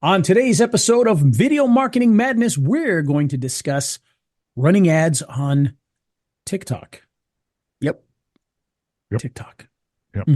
On today's episode of Video Marketing Madness, we're going to discuss running ads on TikTok. Yep. TikTok. Yep.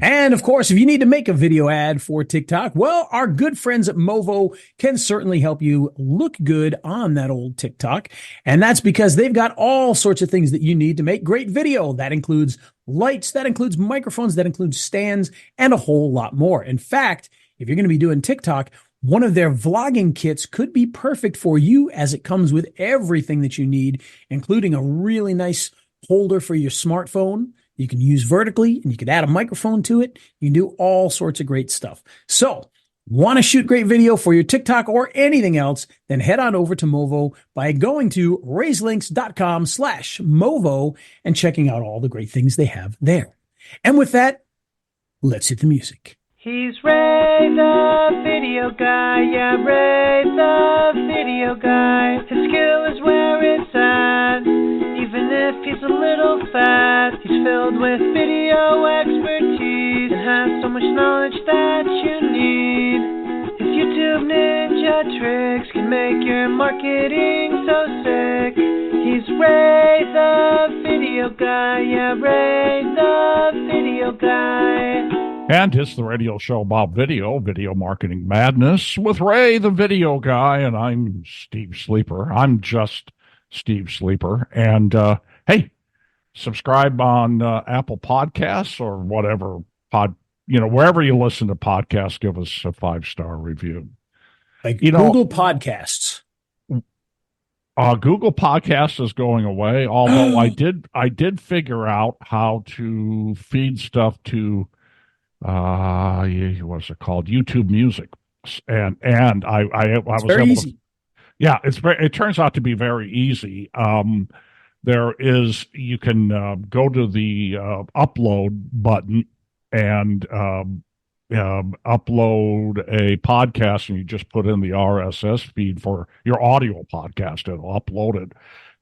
And of course, if you need to make a video ad for TikTok, well, our good friends at Movo can certainly help you look good on that old TikTok. And that's because they've got all sorts of things that you need to make great video. That includes lights, that includes microphones, that includes stands, and a whole lot more. In fact, if you're going to be doing TikTok, one of their vlogging kits could be perfect for you, as it comes with everything that you need, including a really nice holder for your smartphone. You can use vertically, and you can add a microphone to it. You can do all sorts of great stuff. So, want to shoot great video for your TikTok or anything else, then head on over to Movo by going to raiselinks.com/Movo and checking out all the great things they have there. And with that, let's hit the music. He's Ray the video guy, yeah, Ray the video guy. His skill is where it's at, even if he's a little fat. He's filled with video expertise and has so much knowledge that you need. His YouTube ninja tricks can make your marketing so sick. He's Ray the video guy, yeah, Ray the video guy. And it's the radio show about Video Marketing Madness with Ray, the video guy, and I'm Steve Sleeper. I'm just Steve Sleeper. And, hey, subscribe on Apple Podcasts or whatever wherever you listen to podcasts, give us a 5-star review. Like Google Podcasts. Google Podcasts is going away, although I did figure out how to feed stuff to what's it called? YouTube Music, and I was very able easy. It turns out to be very easy. You can go to the upload button and upload a podcast, and you just put in the RSS feed for your audio podcast. It'll upload it,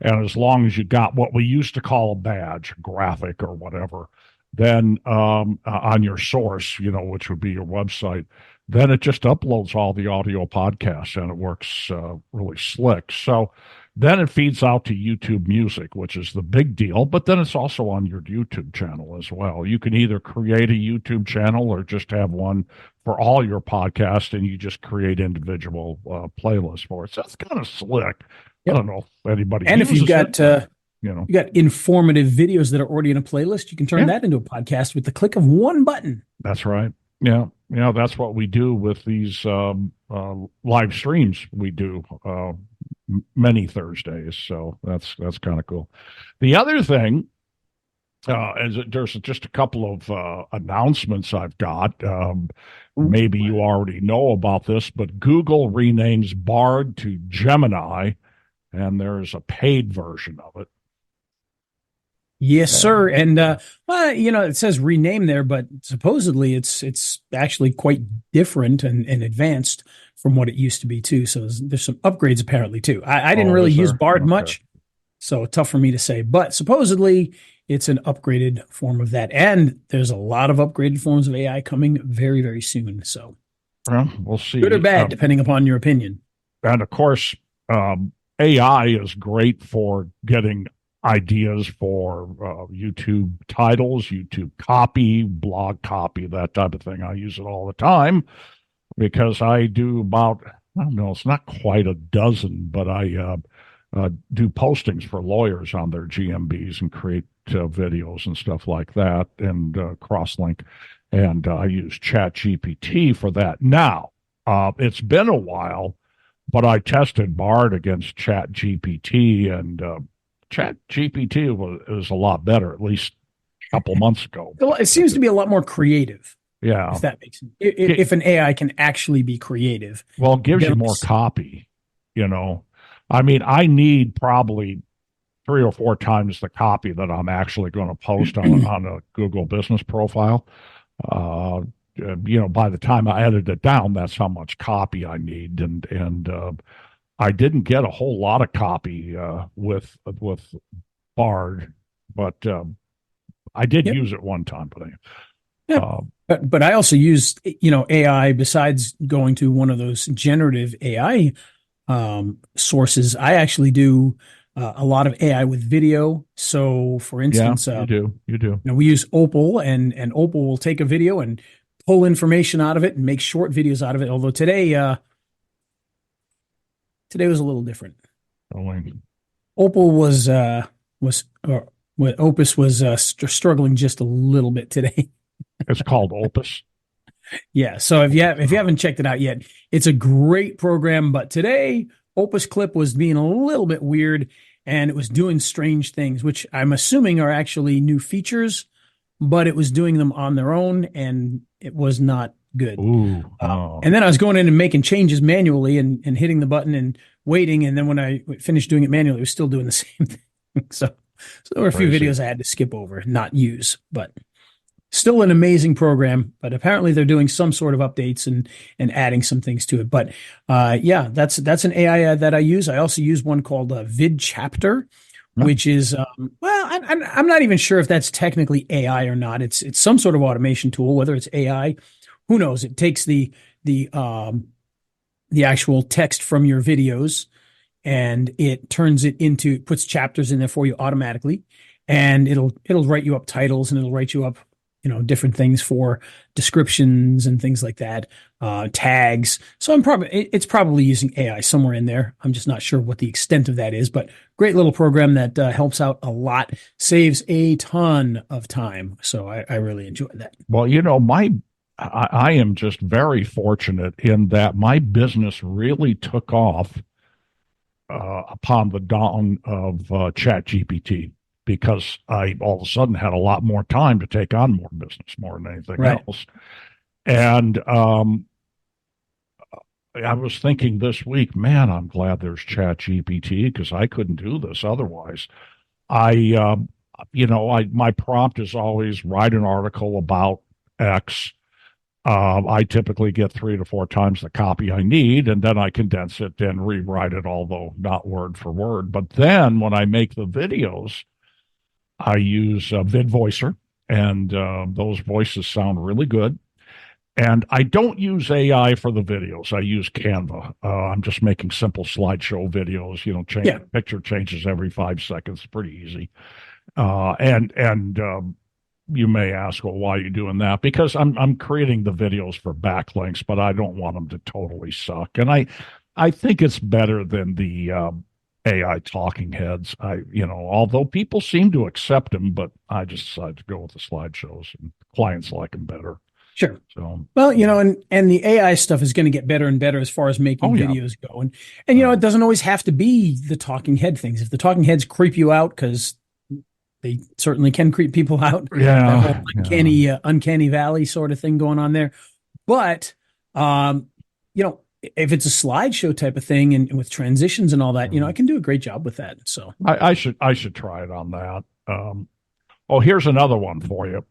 and as long as you got what we used to call a badge, graphic or whatever, then on your source, which would be your website, then it just uploads all the audio podcasts, and it works really slick. So then it feeds out to YouTube Music, which is the big deal, but then it's also on your YouTube channel as well. You can either create a YouTube channel or just have one for all your podcasts, and you just create individual playlists for it. So that's kind of slick. Yep. I don't know if anybody and if you've got you got informative videos that are already in a playlist, you can turn that into a podcast with the click of one button. That's right. Yeah. That's what we do with these live streams we do many Thursdays. So that's kind of cool. The other thing is that there's just a couple of announcements I've got. Maybe you already know about this, but Google renames Bard to Gemini, and there's a paid version of it. Yes, sir. And, it says rename there, but supposedly it's actually quite different and advanced from what it used to be, too. So there's some upgrades, apparently, too. I didn't really use Bard much, so tough for me to say. But supposedly it's an upgraded form of that. And there's a lot of upgraded forms of AI coming very, very soon. So we'll see. Good or bad, depending upon your opinion. And, of course, AI is great for getting ideas for YouTube titles, YouTube copy, blog copy, that type of thing. I use it all the time because I do about, I don't know, it's not quite a dozen, but I do postings for lawyers on their GMBs and create videos and stuff like that, and cross-link. And I use ChatGPT for that. Now, it's been a while, but I tested Bard against ChatGPT, and ChatGPT was a lot better, at least a couple months ago. It seems to be a lot more creative. Yeah. If that makes sense. If an AI can actually be creative. Well, it gives you more copy, I mean, I need probably 3 or 4 times the copy that I'm actually going to post on a Google business profile. By the time I edit it down, that's how much copy I need. And I didn't get a whole lot of copy with Bard, but I did use it one time. But But I also use, AI besides going to one of those generative AI sources. I actually do a lot of AI with video. So, for Yeah, instance, you do. You do. we use Opal, and Opal will take a video and pull information out of it and make short videos out of it. Although today was a little different. Oh, Opal was what Opus was struggling just a little bit today. it's called Opus. Yeah, so if you haven't checked it out yet, it's a great program. But today, Opus Clip was being a little bit weird, and it was doing strange things, which I'm assuming are actually new features, but it was doing them on their own, and it was not good. Ooh. Oh. And then I was going in and making changes manually and hitting the button and waiting, and then when I finished doing it manually, it was still doing the same thing. So there were a few Crazy. videos I had to skip over, not use, but. Still an amazing program, but apparently they're doing some sort of updates and adding some things to it. But yeah, that's an AI that I use. I also use one called Vid Chapter, which is I'm not even sure if that's technically AI or not. It's some sort of automation tool, whether it's AI, who knows? It takes the actual text from your videos and it turns it into puts chapters in there for you automatically, and it'll write you up titles and it'll write you up different things for descriptions and things like that, tags. So it's probably using AI somewhere in there. I'm just not sure what the extent of that is, but great little program that helps out a lot, saves a ton of time. So I really enjoy that. Well, I am just very fortunate in that my business really took off upon the dawn of ChatGPT, because I all of a sudden had a lot more time to take on more business, more than anything else. And I was thinking this week, man, I'm glad there's ChatGPT because I couldn't do this otherwise. My prompt is always write an article about X. I typically get 3 to 4 times the copy I need, and then I condense it and rewrite it, although not word for word. But then when I make the videos, I use VidVoicer, and those voices sound really good. And I don't use AI for the videos. I use Canva. I'm just making simple slideshow videos. Picture changes every 5 seconds. Pretty easy. And you may ask, well, why are you doing that? Because I'm creating the videos for backlinks, but I don't want them to totally suck. And I think it's better than the AI talking heads. Although people seem to accept them, but I just decided to go with the slideshows, and clients like them better. Sure. So, well, and the AI stuff is going to get better and better as far as making videos go. And it doesn't always have to be the talking head things. If the talking heads creep you out, because they certainly can creep people out. Yeah. That whole uncanny valley sort of thing going on there. But, if it's a slideshow type of thing and with transitions and all that, I can do a great job with that. So I should try it on that. Here's another one for you.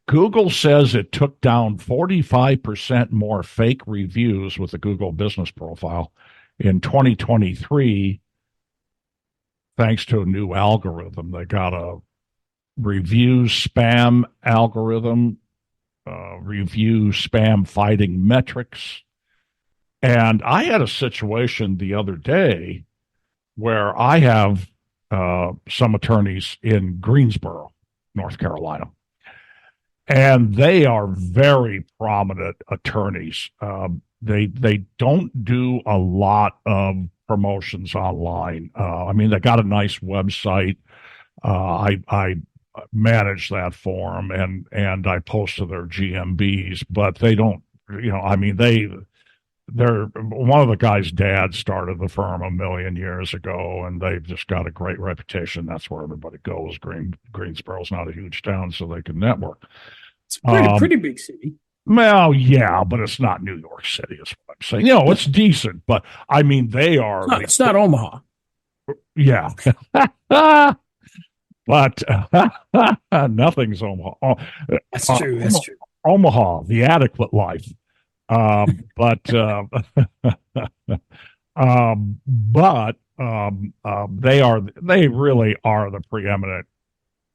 Google says it took down 45% more fake reviews with the Google Business Profile in 2023, thanks to a new algorithm. They got a review spam algorithm, review spam fighting metrics. And I had a situation the other day where I have some attorneys in Greensboro, North Carolina. And they are very prominent attorneys. They don't do a lot of promotions online. They got a nice website. I manage that for them, and I post to their GMBs, but they don't. They're one of the guy's dad started the firm a million years ago, and they've just got a great reputation. That's where everybody goes. Greensboro's not a huge town, so they can network. It's a pretty big city. Well, yeah, but it's not New York City, is what I'm saying. It's decent, but they are. It's not Omaha. Yeah. But nothing's Omaha. That's true. That's true. Omaha, the adequate life. But they really are the preeminent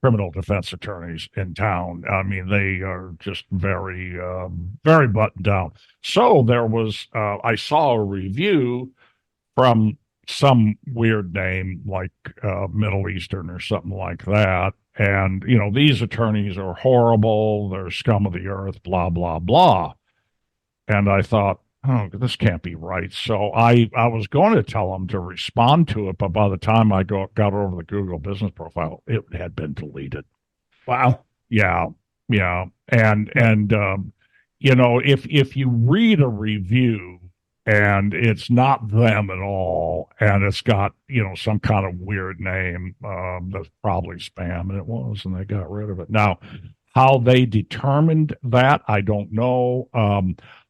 criminal defense attorneys in town. I mean, they are just very, very buttoned down. So I saw a review from some weird name like Middle Eastern or something like that. And, these attorneys are horrible. They're scum of the earth, blah, blah, blah. And I thought, oh, this can't be right. So I was going to tell them to respond to it, but by the time I got over the Google business profile, it had been deleted. Wow. Yeah, yeah, and if you read a review and it's not them at all, and it's got some kind of weird name, that's probably spam, and it was, and they got rid of it. Now, how they determined that, I don't know.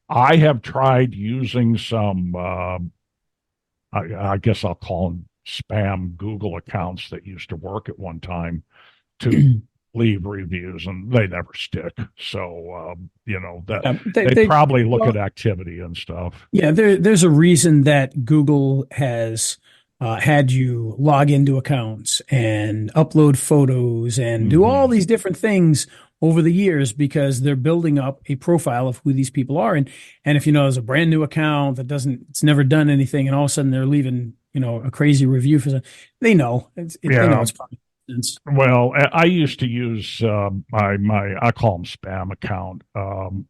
I have tried using some, I guess I'll call them spam Google accounts that used to work at one time to leave reviews, and they never stick. So, they probably look at activity and stuff. Yeah, there's a reason that Google has had you log into accounts and upload photos and do all these different things over the years, because they're building up a profile of who these people are. And if there's a brand new account that it's never done anything, and all of a sudden they're leaving, a crazy review for something, they know they know it's probably nonsense. Well, I used to use I call them spam account.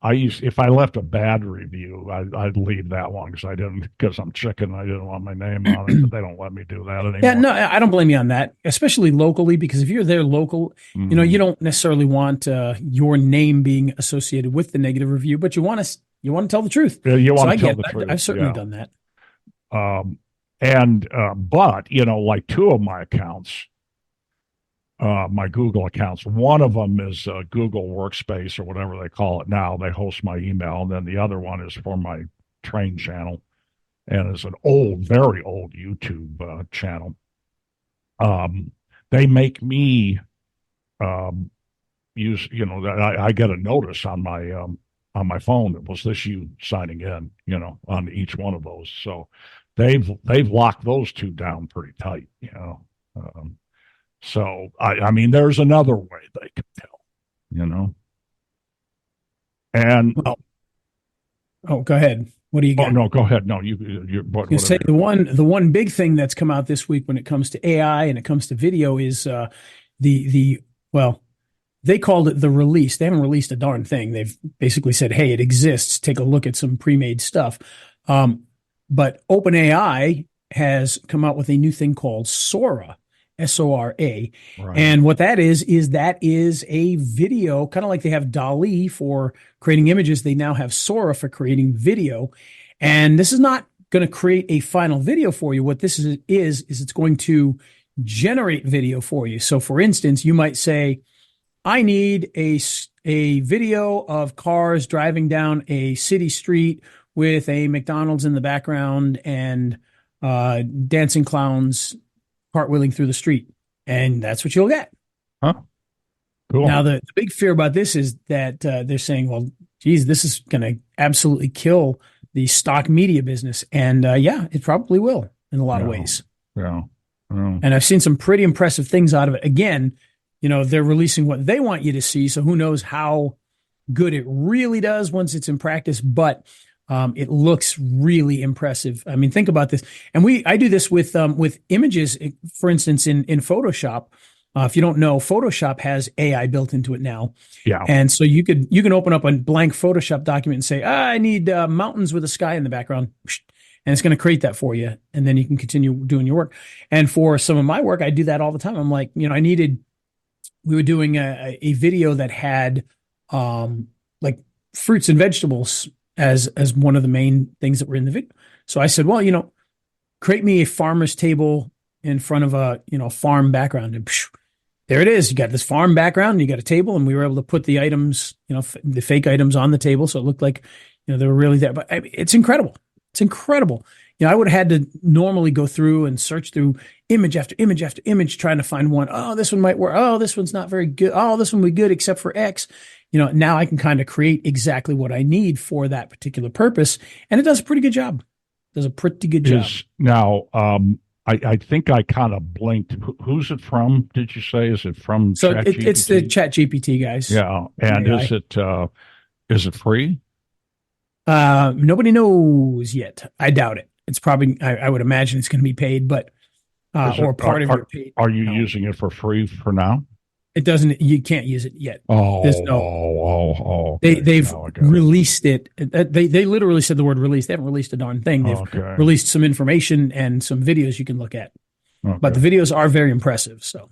If I left a bad review, I'd leave that one because I'm chicken. I didn't want my name on it, but they don't let me do that anymore. Yeah, no, I don't blame you on that, especially locally, because if you're there local, you don't necessarily want your name being associated with the negative review, but you want to tell the truth. Yeah, you want to tell the truth. I've certainly done that. But like two of my accounts, my Google accounts. One of them is Google Workspace or whatever they call it now. They host my email. And then the other one is for my train channel, and it's an very old YouTube channel. They make me use, I get a notice on my phone that was this you signing in, on each one of those. So they've locked those two down pretty tight, So, I mean, there's another way they can tell, And go ahead. What do you got? Oh no, go ahead. No, you. You say the one big thing that's come out this week when it comes to AI and it comes to video is well, they called it the release. They haven't released a darn thing. They've basically said, hey, it exists. Take a look at some pre-made stuff. But OpenAI has come out with a new thing called Sora. Sora. Right. And what that is a video, kind of like they have DALL-E for creating images. They now have Sora for creating video. And this is not going to create a final video for you. What this is it's going to generate video for you. So for instance, you might say, I need a video of cars driving down a city street with a McDonald's in the background and dancing clowns cartwheeling through the street, and that's what you'll get. Huh? Cool. Now, the big fear about this is that they're saying, well, geez, this is going to absolutely kill the stock media business. And yeah, it probably will in a lot of ways. Yeah. And I've seen some pretty impressive things out of it. Again, they're releasing what they want you to see, so who knows how good it really does once it's in practice, but it looks really impressive. I mean, think about this. And I do this with images, for instance, in Photoshop. If you don't know, Photoshop has AI built into it now. Yeah. And so you can open up a blank Photoshop document and say, I need mountains with a sky in the background. And it's going to create that for you. And then you can continue doing your work. And for some of my work, I do that all the time. I'm like, we were doing a video that had like fruits and vegetables as one of the main things that were in the video. So I said, well, create me a farmer's table in front of a, farm background. And there it is. You got this farm background and you got a table, and we were able to put the items, the fake items on the table. So it looked like, they were really there. But it's incredible. It's incredible. I would have had to normally go through and search through image after image after image, trying to find one. Oh, this one might work. Oh, this one's not very good. Oh, this one will be good except for X. Now I can kind of create exactly what I need for that particular purpose. And it does a pretty good job. Now, I think I kind of blinked. Who's it from? Did you say? Is it from So it's the ChatGPT? Chat GPT guys. Yeah, and AI. is it free? Nobody knows yet. I doubt it. It's probably, I would imagine it's going to be paid, but, Is it or part of your paid. are you No, using it for free for now? it doesn't, you can't use it yet. There's Oh, no, okay. they've Now I got it. released it. They literally said the word release. They haven't released a darn thing. They've Okay. released some information and some videos you can look at, but the Okay. videos are very impressive. So,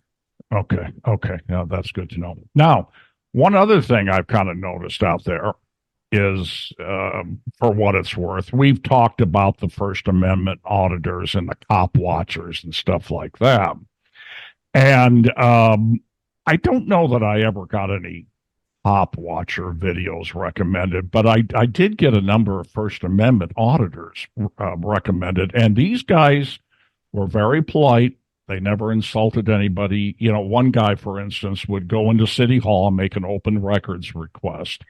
Okay. Okay. Now that's good to know. Now, one other thing I've kind of noticed out there is, for what it's worth, we've talked about the First Amendment auditors and the cop watchers and stuff like that. And I don't know that I ever got any cop watcher videos recommended, but I did get a number of First Amendment auditors recommended. And these guys were very polite. They never insulted anybody. You know, one guy, for instance, would go into City Hall and make an open records request.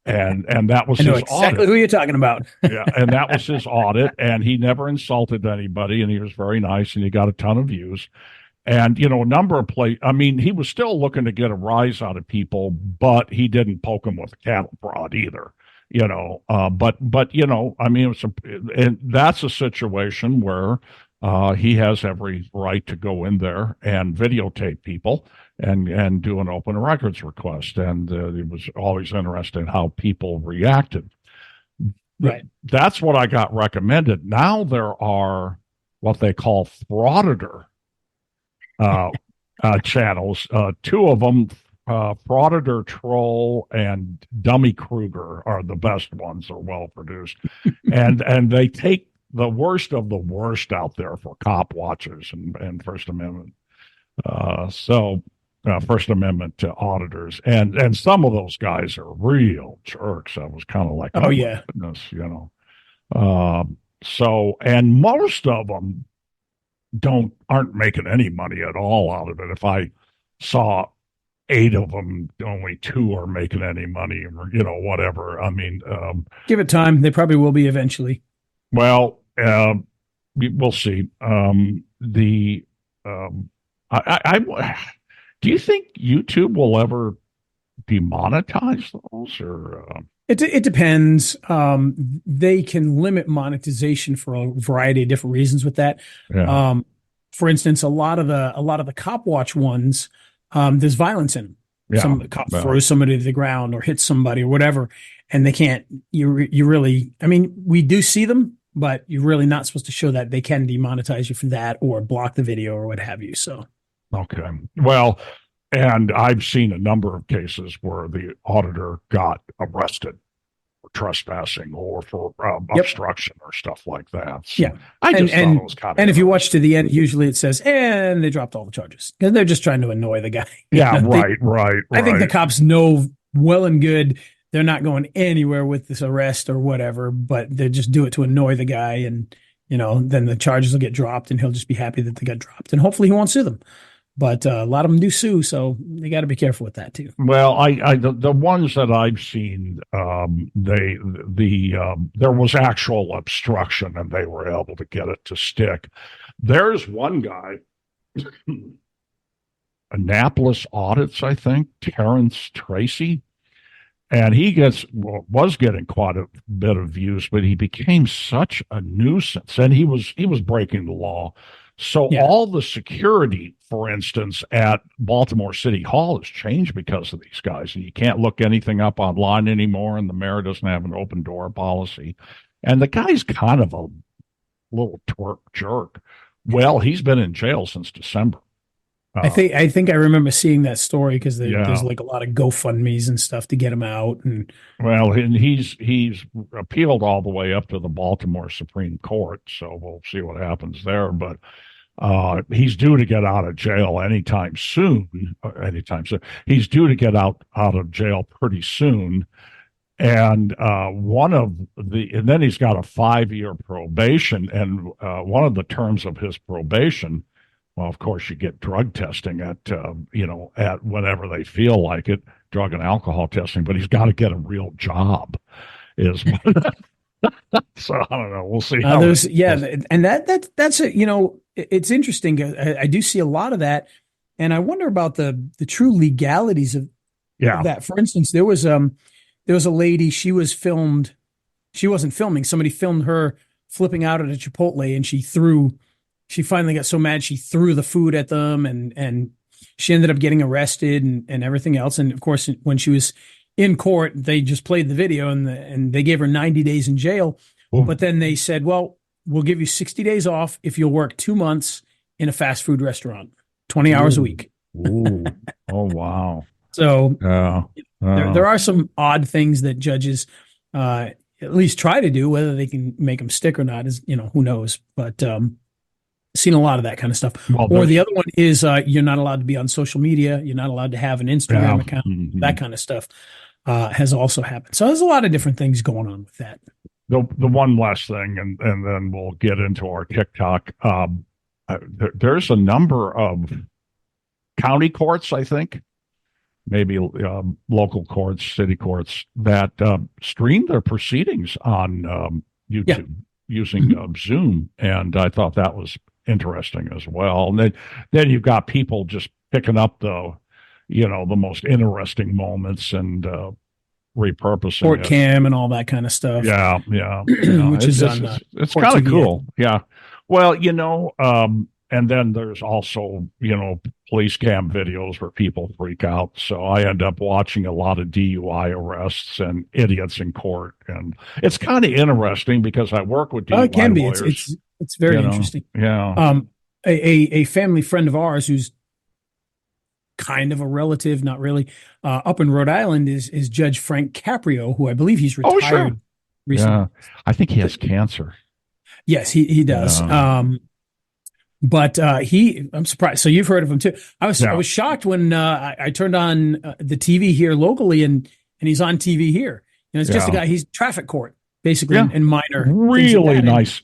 And that was I know his exactly audit. who you're talking about. Yeah, and that was his audit, and he never insulted anybody, and he was very nice, and he got a ton of views. And you know, a number of I mean, he was still looking to get a rise out of people, but he didn't poke them with a cattle prod either. You know, but you know, I mean, and that's a situation where he has every right to go in there and videotape people and do an open records request. And it was always interesting how people reacted. Right. That's what I got recommended. Now there are what they call frauditor channels. Two of them, Frauditor Troll and Dummy Kruger, are the best ones. They're well produced, and they take the worst of the worst out there for cop watchers and First Amendment. First Amendment auditors, and some of those guys are real jerks. I was kind of like, Oh, yeah. goodness, you know. And most of them aren't making any money at all out of it. If I saw 8 of them, only 2 are making any money, or you know, whatever. I mean, Give it time. They probably will be eventually. well, we'll see. Do you think YouTube will ever demonetize those, or? It depends. They can limit monetization for a variety of different reasons with that. Yeah. For instance, a lot of the cop watch ones, there's violence in them. Yeah. Some cop throws somebody to the ground or hits somebody or whatever, and they can't. You really. I mean, we do see them, but you're really not supposed to show that. They can demonetize you for that or block the video or what have you. So. Okay. Well, and I've seen a number of cases where the auditor got arrested for trespassing or for obstruction or stuff like that. So yeah. I just thought it was kind of. And if you watch to the end, usually it says, and they dropped all the charges because they're just trying to annoy the guy. Yeah, right. I think the cops know well and good they're not going anywhere with this arrest or whatever, but they just do it to annoy the guy. And, you know, then the charges will get dropped and he'll just be happy that they got dropped. And hopefully he won't sue them. But a lot of them do sue, so they got to be careful with that too. Well, the ones that I've seen, there was actual obstruction, and they were able to get it to stick. There's one guy, Annapolis Audits, I think, Terrence Tracy, and he was getting quite a bit of views, but he became such a nuisance, and he was breaking the law. So all the security, for instance, at Baltimore City Hall has changed because of these guys. And you can't look anything up online anymore, and the mayor doesn't have an open door policy. And the guy's kind of a little jerk. Well, he's been in jail since December. I think I remember seeing that story because there's like a lot of GoFundMe's and stuff to get him out. And well, and he's appealed all the way up to the Baltimore Supreme Court, so we'll see what happens there. But he's due to get out of jail anytime soon. He's due to get out of jail pretty soon. And and then he's got a 5-year probation. And one of the terms of his probation, well, of course, you get drug testing at whenever they feel like it, drug and alcohol testing. But he's got to get a real job. So I don't know. We'll see how There's, yeah, goes. and that's it. It's interesting. I do see a lot of that, and I wonder about the true legalities of Yeah. that. For instance, there was a lady. She was filmed. She wasn't filming. Somebody filmed her flipping out at a Chipotle, and she finally got so mad she threw the food at them, and she ended up getting arrested and everything else. And of course, when she was in court, they just played the video, and they gave her 90 days in jail. Ooh. But then they said, well, we'll give you 60 days off if you'll work 2 months in a fast food restaurant, 20 hours a Ooh. week. Ooh. Oh, wow. So Yeah. there are some odd things that judges at least try to do. Whether they can make them stick or not is, who knows. But seen a lot of that kind of stuff. Well, Or the other one is you're not allowed to be on social media. You're not allowed to have an Instagram yeah. account. Mhm. That kind of stuff has also happened. So there's a lot of different things going on with that. The one last thing, and then we'll get into our TikTok. There's a number of county courts, I think, maybe local courts, city courts, that stream their proceedings on YouTube using Zoom, and I thought that was interesting as well. And then you've got people just picking up the most interesting moments and repurposing Court it. cam and all that kind of stuff. Yeah. Which is on it's Court kind of TV. cool. Yeah. Well, and then there's also, police cam videos where people freak out. So I end up watching a lot of DUI arrests and idiots in court. And it's kind of interesting because I work with DUI It can be. lawyers. It's very interesting. Yeah. A family friend of ours who's kind of a relative, not really, up in Rhode Island is Judge Frank Caprio, who I believe he's retired Oh, sure. recently. Yeah. I think he has cancer. Yes, he does. Yeah. But I'm surprised. So you've heard of him too. I was shocked when I turned on the TV here locally, and he's on TV here. It's just a guy. He's traffic court basically in minor. Really nice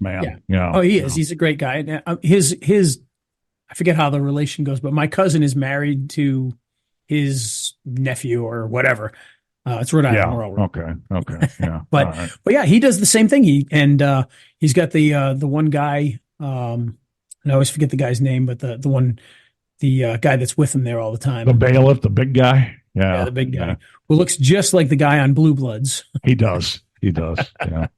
man. Yeah. Oh, he is. He's a great guy. His I forget how the relation goes, but my cousin is married to his nephew or whatever. It's Rhode Island. Yeah. Okay. Yeah. But yeah, he does the same thing. He's got the one guy. And I always forget the guy's name, but the guy that's with him there all the time. The bailiff, the big guy. Yeah. The big guy who looks just like the guy on Blue Bloods. He does. Yeah.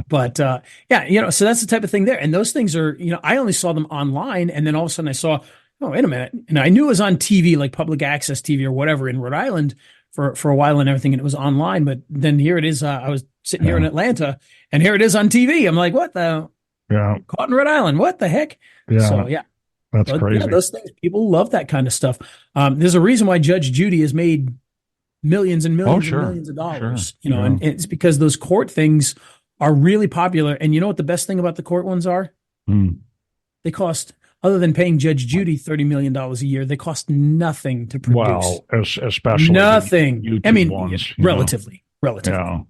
But so that's the type of thing there. And those things are, I only saw them online, and then all of a sudden I saw, oh, wait a minute. And I knew it was on TV, like public access TV or whatever in Rhode Island for a while and everything. And it was online, but then here it is. I was sitting here in Atlanta, and here it is on TV. I'm like, what the? Yeah. Caught in Rhode Island. What the heck? Yeah. So yeah. That's crazy. Yeah, those things, people love that kind of stuff. There's a reason why Judge Judy has made millions and millions and millions of dollars. Sure. And it's because those court things are really popular. And you know what the best thing about the court ones are? They cost, other than paying Judge Judy $30 million a year, they cost nothing to produce. Well, especially nothing. I mean, ones, relatively. Yeah.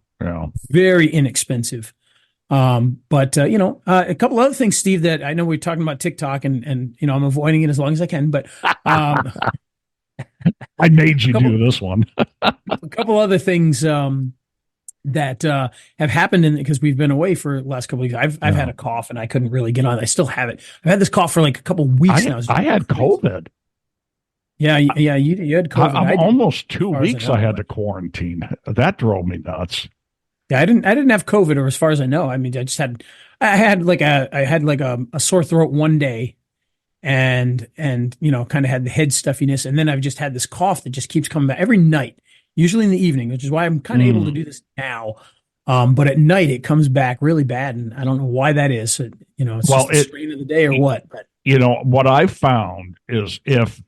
Very inexpensive. But a couple other things, Steve, that I know we're talking about TikTok and I'm avoiding it as long as I can, but, I made you do this one. A couple other things, that, have happened because we've been away for the last couple of weeks. I've had a cough and I couldn't really get on. I still have it. I've had this cough for like a couple of weeks now. I had COVID. Yeah. You had COVID. I'm almost 2 weeks. I had to quarantine. That drove me nuts. Yeah, I didn't have COVID, or as far as I know. I mean, I had like a sore throat one day, and kind of had the head stuffiness, and then I've just had this cough that just keeps coming back every night, usually in the evening, which is why I'm kind of able to do this now. But at night it comes back really bad, and I don't know why that is. It's just the strain of the day or what. But what I found is if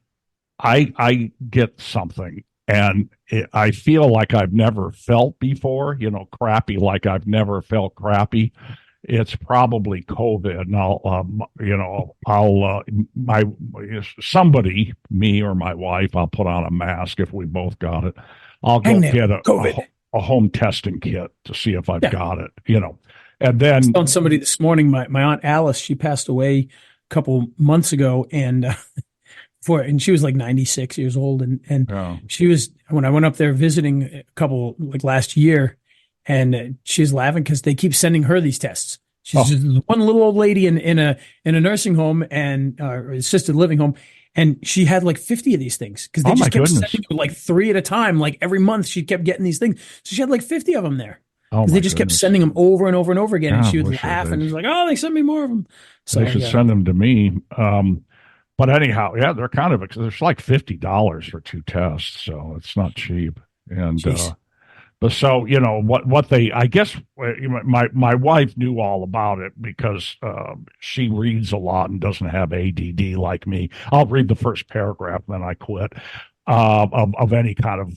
I get something and I feel like I've never felt before, crappy, like I've never felt crappy, it's probably COVID. And somebody, me or my wife, I'll put on a mask if we both got it. I'll go get a home testing kit to see if I've got it, and then I was telling somebody this morning, my Aunt Alice, she passed away a couple months ago, and she was like 96 years old. And she was, when I went up there visiting a couple, like last year, and she's laughing because they keep sending her these tests. She's just one little old lady in a nursing home and assisted living home, and she had like 50 of these things because they just kept sending her like 3 at a time. Like every month, she kept getting these things, so she had like 50 of them there. Because they just kept sending them over and over and over again, and she would laugh and it was like, "Oh, they sent me more of them." So they should send them to me. But anyhow, yeah, they're kind of there's like $50 for 2 tests, so it's not cheap. And but so what they, I guess my wife knew all about it because she reads a lot and doesn't have ADD like me. I'll read the first paragraph, then I quit. Of any kind of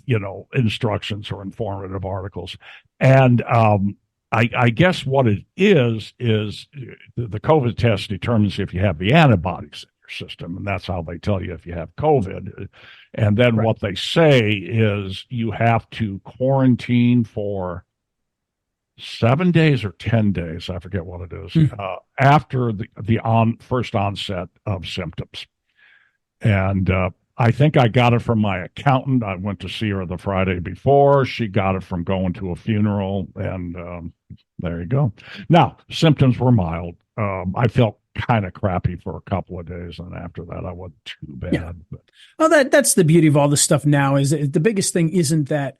instructions or informative articles, and I guess what it is the COVID test determines if you have the antibodies in your system, and that's how they tell you if you have COVID. And then what they say is you have to quarantine for 7 days or 10 days, I forget what it is, after the first onset of symptoms. And I think I got it from my accountant. I went to see her the Friday before. She got it from going to a funeral, and there you go. Now, symptoms were mild. I felt kind of crappy for a couple of days, and after that, I wasn't too bad. Yeah. Well, that's the beauty of all this stuff now. Is the biggest thing isn't that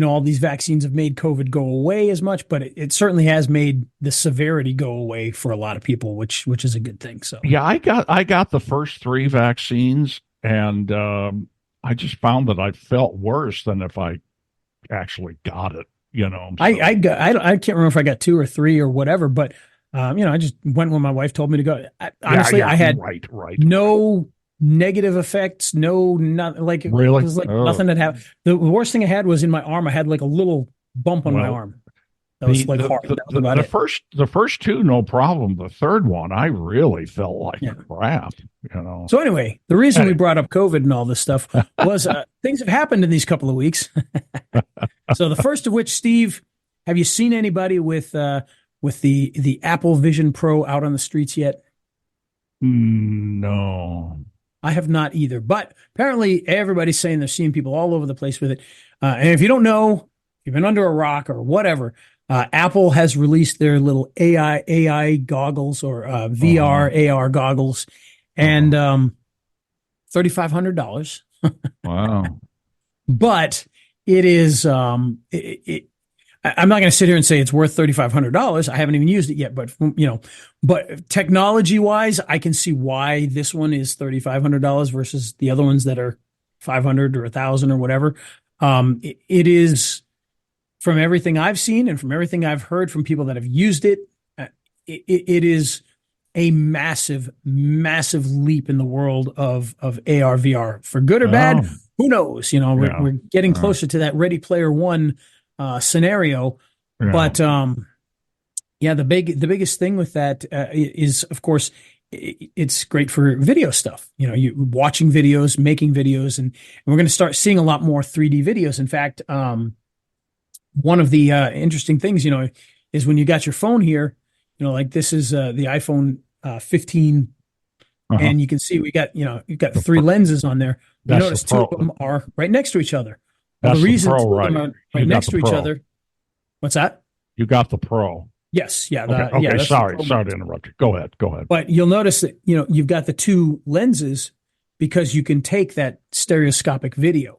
all these vaccines have made COVID go away as much, but it certainly has made the severity go away for a lot of people, which is a good thing. So yeah, I got the first 3 vaccines. And I just found that I felt worse than if I actually got it. So. I can't remember if I got 2 or 3 or whatever, but I just went when my wife told me to go. Honestly, I had no negative effects, nothing like really? It was like nothing that happened. The worst thing I had was in my arm. I had like a little bump on my arm. That was hard. The first 2, no problem. The third one, I really felt like crap. So anyway, the reason we brought up COVID and all this stuff was things have happened in these couple of weeks. So the first of which, Steve, have you seen anybody with the Apple Vision Pro out on the streets yet? No, I have not either. But apparently, everybody's saying they're seeing people all over the place with it. And if you don't know, you've been under a rock or whatever. Apple has released their little AI goggles or VR AR goggles, and $3,500. Wow! But it is I'm not going to sit here and say it's worth $3,500. I haven't even used it yet, but but technology wise, I can see why this one is $3,500 versus the other ones that are 500 or 1,000 or whatever. It is. From everything I've seen and from everything I've heard from people that have used it, it is a massive, massive leap in the world of AR, VR. For good or bad, who knows? We're getting closer to that Ready Player One scenario. Yeah. But the biggest thing with that is, of course, it's great for video stuff. You watching videos, making videos, and we're going to start seeing a lot more 3D videos. In fact, one of the interesting things, is when you got your phone here, like this is the iPhone 15, and you can see you've got 3 lenses on there. You notice 2 of them are right next to each other. Well, the reason 2 of them are right next to each other. What's that? You got the Pro. Yes. Yeah. Okay. Sorry to interrupt you. Go ahead. But you'll notice that, you've got the 2 lenses because you can take that stereoscopic video.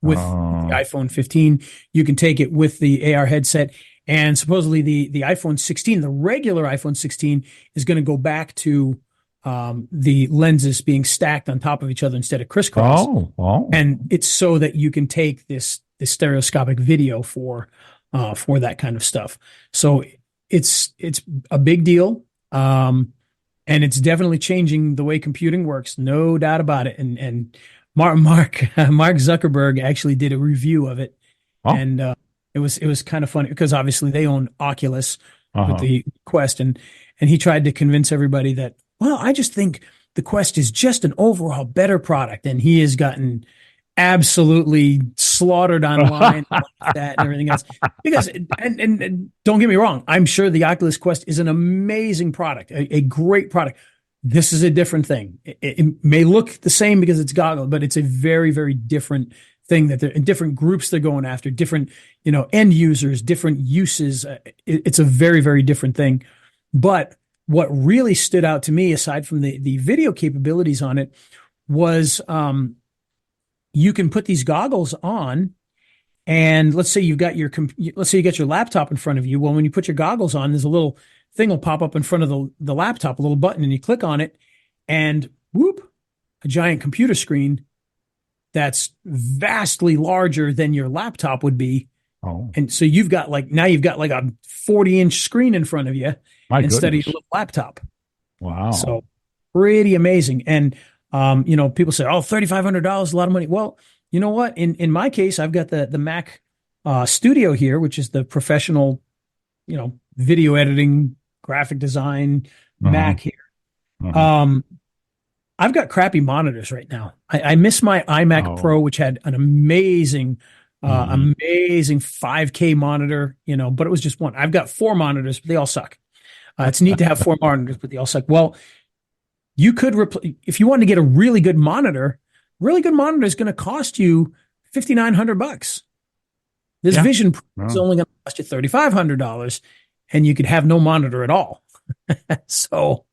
With the iPhone 15, you can take it with the AR headset, and supposedly the iPhone 16, the regular iPhone 16, is going to go back to the lenses being stacked on top of each other instead of crisscross. And it's so that you can take this stereoscopic video for that kind of stuff. So it's a big deal, and it's definitely changing the way computing works, no doubt about it. And Mark Zuckerberg actually did a review of it, and it was kind of funny because obviously they own Oculus with the Quest, and he tried to convince everybody that, well, I just think the Quest is just an overall better product, and he has gotten absolutely slaughtered online like that and everything else. Because and don't get me wrong, I'm sure the Oculus Quest is an amazing product, a great product. This is a different thing. It may look the same because it's goggles, but it's a very, very different thing that they're in different groups they're going after, different, end users, different uses. It's a very, very different thing. But what really stood out to me, aside from the video capabilities on it, was you can put these goggles on, and let's say you got your laptop in front of you. Well, when you put your goggles on, there's a little thing will pop up in front of the laptop, a little button, and you click on it, and whoop, a giant computer screen that's vastly larger than your laptop would be. Oh. And so you've got like a 40-inch screen in front of you instead of your little laptop. Wow. So pretty amazing. And, people say, oh, $3,500 is a lot of money. Well, you know what? In my case, I've got the Mac Studio here, which is the professional, video editing, graphic design Mac here. I've got crappy monitors right now. I miss my iMac Pro, which had an amazing 5K monitor, but it was just one. I've got 4 monitors, but they all suck. It's neat to have 4 monitors, but they all suck. Well, you could if you want to get a really good monitor is going to cost you $5,900. This Vision Pro is only going to cost you $3,500, and you could have no monitor at all. So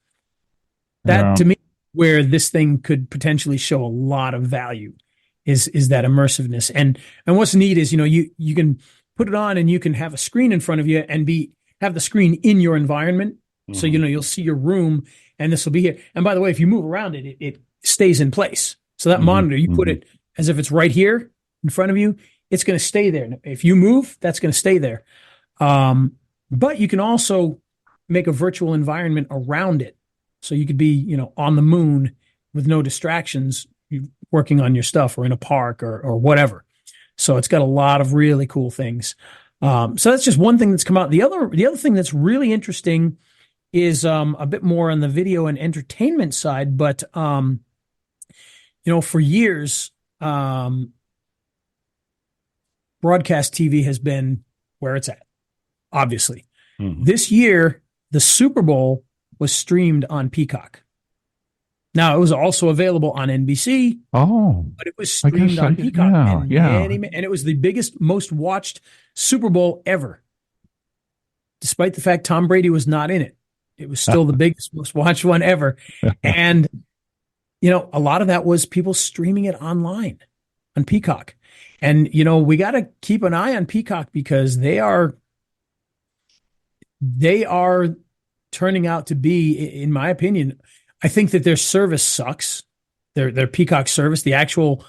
that to me, where this thing could potentially show a lot of value is that immersiveness. And what's neat is, you can put it on and you can have a screen in front of you and have the screen in your environment. Mm-hmm. So, you'll see your room and this will be here. And by the way, if you move around it, it stays in place. So that monitor, you put it as if it's right here in front of you, it's going to stay there. If you move, that's going to stay there. But you can also make a virtual environment around it. So you could be, on the moon with no distractions, working on your stuff, or in a park or whatever. So it's got a lot of really cool things. So that's just one thing that's come out. The other thing that's really interesting is a bit more on the video and entertainment side. But, for years, broadcast TV has been where it's at, obviously. Mm-hmm. This year, the Super Bowl was streamed on Peacock. Now, it was also available on NBC. Oh, but it was streamed on Peacock. And it was the biggest, most watched Super Bowl ever. Despite the fact Tom Brady was not in it, it was still the biggest, most watched one ever. And, a lot of that was people streaming it online on Peacock. And, we got to keep an eye on Peacock because they are turning out to be, in my opinion, I think that their service sucks. Their Peacock service, the actual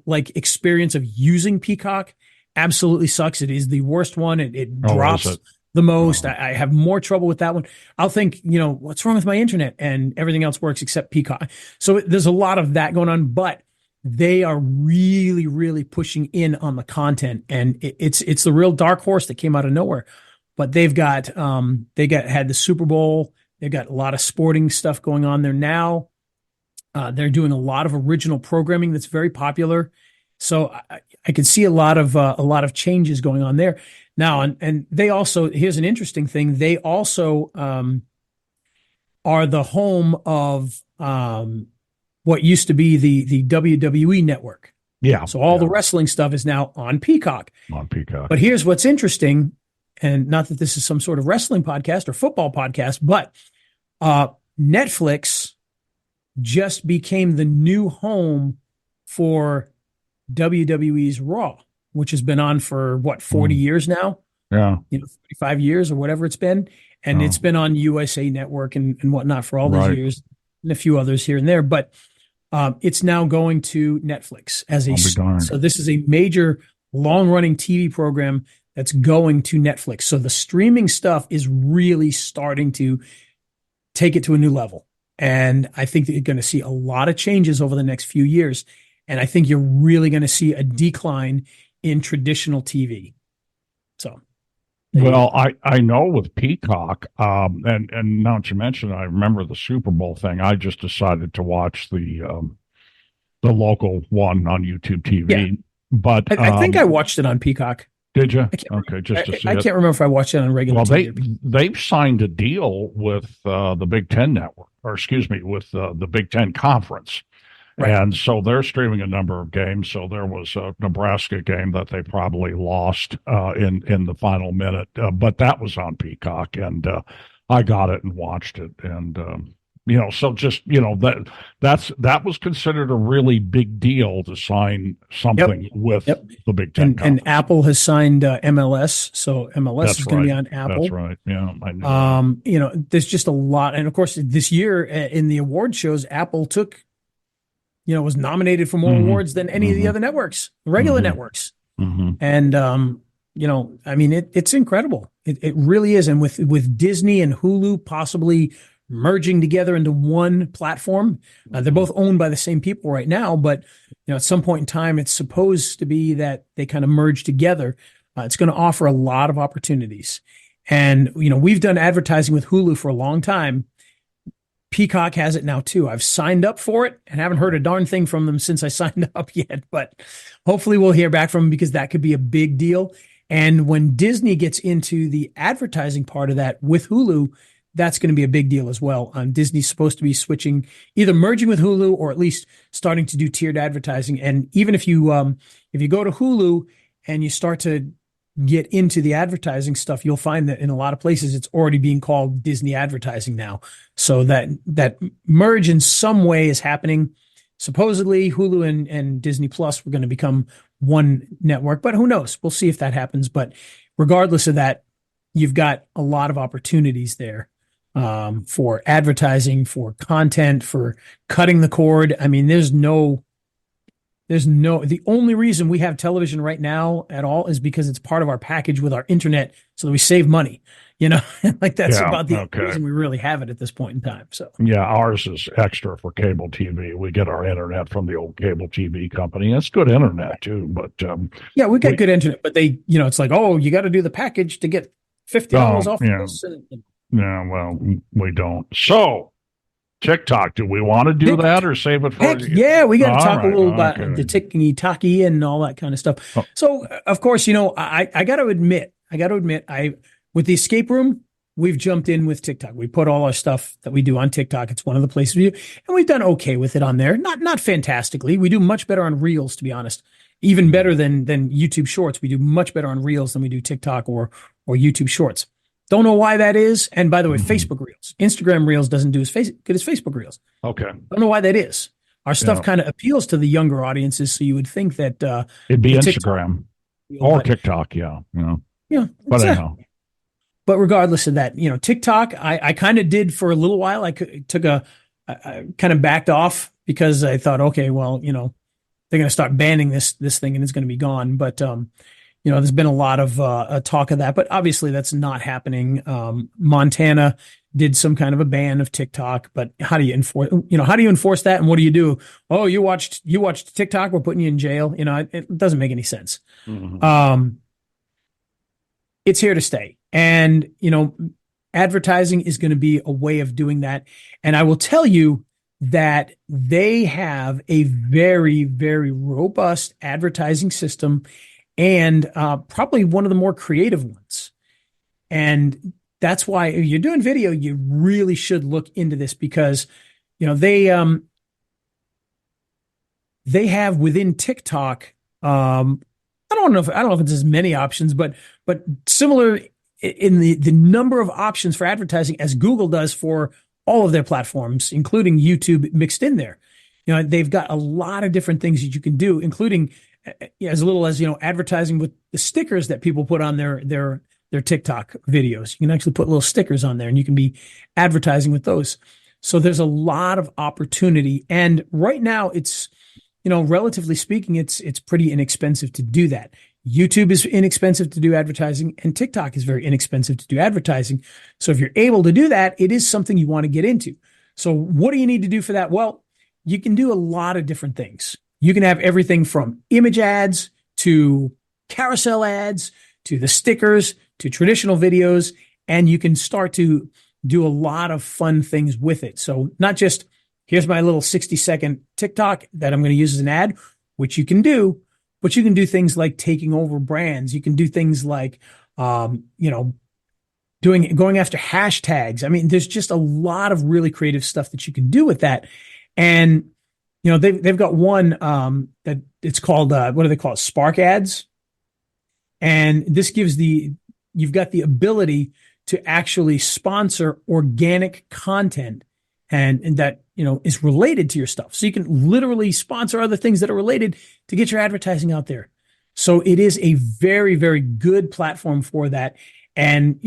like experience of using Peacock absolutely sucks. It is the worst one. It drops the most. I have more trouble with that one. I'll think, what's wrong with my internet, and everything else works except Peacock. So there's a lot of that going on, but they are really, really pushing in on the content, and it's the real dark horse that came out of nowhere. But they've got had the Super Bowl. They've got a lot of sporting stuff going on there now. They're doing a lot of original programming that's very popular. So I could see a lot of changes going on there now. And they also, here's an interesting thing. They also are the home of what used to be the WWE network. Yeah. So all the wrestling stuff is now on Peacock. On Peacock. But here's what's interesting. And not that this is some sort of wrestling podcast or football podcast, but Netflix just became the new home for WWE's Raw, which has been on for 40 years now? Yeah. 35 years or whatever it's been. And it's been on USA Network and whatnot for all those years, and a few others here and there. But it's now going to Netflix as so this is a major long-running TV program that's going to Netflix. So the streaming stuff is really starting to take it to a new level. And I think that you're going to see a lot of changes over the next few years. And I think you're really going to see a decline in traditional TV. So, well, I know with Peacock, and now that you mentioned, I remember the Super Bowl thing. I just decided to watch the local one on YouTube TV. Yeah. But I think I watched it on Peacock. Did you? Okay, just to see I can't remember if I watched it on regular TV. They've signed a deal with the Big Ten network, or excuse me, with the Big Ten conference. Right. And so they're streaming a number of games. So there was a Nebraska game that they probably lost in the final minute, but that was on Peacock, and I got it and watched it, and so just that was considered a really big deal to sign something with the Big Ten and Apple has signed MLS, so MLS is going to be on Apple. That's right. Yeah, I know. There's just a lot, and of course, this year in the award shows, Apple was nominated for more awards than any of the other networks, the regular networks. And, I mean, it's incredible. It really is. And with Disney and Hulu possibly merging together into one platform, they're both owned by the same people right now, but, at some point in time, it's supposed to be that they kind of merge together. It's going to offer a lot of opportunities. And, we've done advertising with Hulu for a long time. Peacock has it now too. I've signed up for it and haven't heard a darn thing from them since I signed up yet, but hopefully we'll hear back from them because that could be a big deal. And when Disney gets into the advertising part of that with Hulu, that's going to be a big deal as well. Disney's supposed to be switching, either merging with Hulu or at least starting to do tiered advertising. And even if you go to Hulu and you start to get into the advertising stuff, you'll find that in a lot of places it's already being called Disney advertising now. So that merge in some way is happening. Supposedly Hulu and Disney Plus were going to become one network, but who knows? We'll see if that happens. But regardless of that, you've got a lot of opportunities there for advertising, for content, for cutting the cord. I mean, the only reason we have television right now at all is because it's part of our package with our internet so that we save money, that's about the only reason we really have it at this point in time. So yeah, ours is extra for cable TV. We get our internet from the old cable TV company. It's good internet too, but we got good internet, but they, it's like, oh, you got to do the package to get $50 off this. Yeah, well, we don't. So TikTok, do we want to do that or save it for? Yeah, we got to talk a little about the ticky-tacky and all that kind of stuff. Oh. So, of course, I got to admit, with the escape room, we've jumped in with TikTok. We put all our stuff that we do on TikTok. It's one of the places we do, and we've done okay with it on there. Not fantastically. We do much better on Reels, to be honest. Even better than YouTube Shorts. We do much better on Reels than we do TikTok or YouTube Shorts. Don't know why that is. And by the way, Facebook Reels, Instagram Reels doesn't do as good as Facebook Reels. Okay. Don't know why that is. Our stuff kind of appeals to the younger audiences. So you would think that it'd be Instagram or TikTok. Yeah. But anyhow. But regardless of that, TikTok, I kind of did for a little while. I kind of backed off because I thought, okay, well, they're going to start banning this thing and it's going to be gone. But, there's been a lot of talk of that, but obviously that's not happening. Montana did some kind of a ban of TikTok, but how do you enforce that? And what do you do? Oh, you watched TikTok, we're putting you in jail. It doesn't make any sense. It's here to stay. And, advertising is going to be a way of doing that. And I will tell you that they have a very, very robust advertising system and probably one of the more creative ones. And that's why if you're doing video, you really should look into this because, they have within TikTok, I don't know if it's as many options, but similar in the number of options for advertising as Google does for all of their platforms, including YouTube mixed in there. They've got a lot of different things that you can do, including as little as, advertising with the stickers that people put on their TikTok videos. You can actually put little stickers on there and you can be advertising with those. So there's a lot of opportunity. And right now it's, relatively speaking, it's pretty inexpensive to do that. YouTube is inexpensive to do advertising and TikTok is very inexpensive to do advertising. So if you're able to do that, it is something you want to get into. So what do you need to do for that? Well, you can do a lot of different things. You can have everything from image ads to carousel ads to the stickers to traditional videos, and you can start to do a lot of fun things with it. So not just here's my little 60-second TikTok that I'm going to use as an ad, which you can do, but you can do things like taking over brands. You can do things like, going after hashtags. I mean, there's just a lot of really creative stuff that you can do with that. And, they've got one that it's called what do they call it? Spark ads. And this gives you've got the ability to actually sponsor organic content and that, is related to your stuff. So you can literally sponsor other things that are related to get your advertising out there. So it is a very, very good platform for that. And,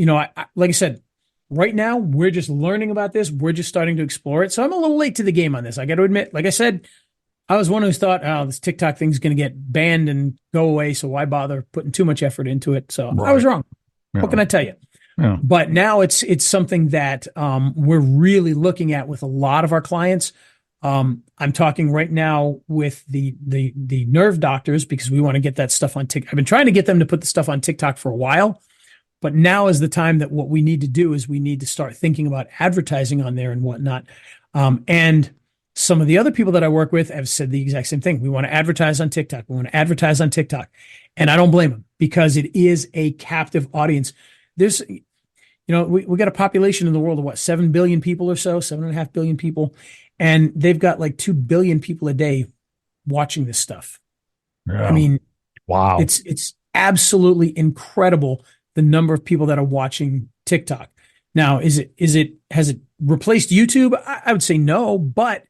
like I said, right now we're just learning about this. We're just starting to explore it. So I'm a little late to the game on this. I got to admit, like I said, I was one who thought, oh, this TikTok thing's going to get banned and go away. So why bother putting too much effort into it? So I was wrong. Yeah. What can I tell you? Yeah. But now it's something that we're really looking at with a lot of our clients. I'm talking right now with the nerve doctors because we want to get that stuff on TikTok. I've been trying to get them to put the stuff on TikTok for a while, but now is the time that what we need to do is we need to start thinking about advertising on there and whatnot. And some of the other people that I work with have said the exact same thing. We want to advertise on TikTok. We want to advertise on TikTok. And I don't blame them because it is a captive audience. There's, we got a population in the world of what, 7 billion people or so, 7.5 billion people. And they've got like 2 billion people a day watching this stuff. Yeah. I mean, wow. It's absolutely incredible the number of people that are watching TikTok. Now, has it replaced YouTube? I would say no, but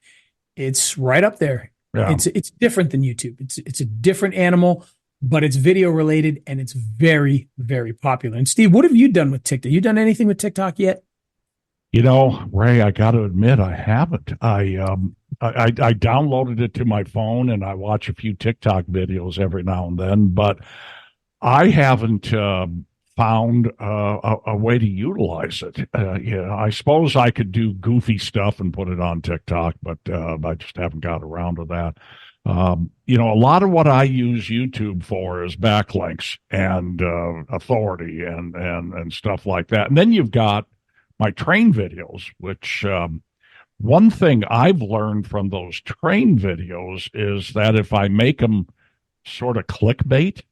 it's right up there. Yeah. It's different than YouTube. It's a different animal, but it's video related and it's very, very popular. And Steve, what have you done with TikTok? You done anything with TikTok yet? Ray, I got to admit, I haven't. I downloaded it to my phone and I watch a few TikTok videos every now and then, but I haven't found a way to utilize it. I suppose I could do goofy stuff and put it on TikTok, but I just haven't got around to that. A lot of what I use YouTube for is backlinks and authority and stuff like that. And then you've got my train videos, which one thing I've learned from those train videos is that if I make them sort of clickbait,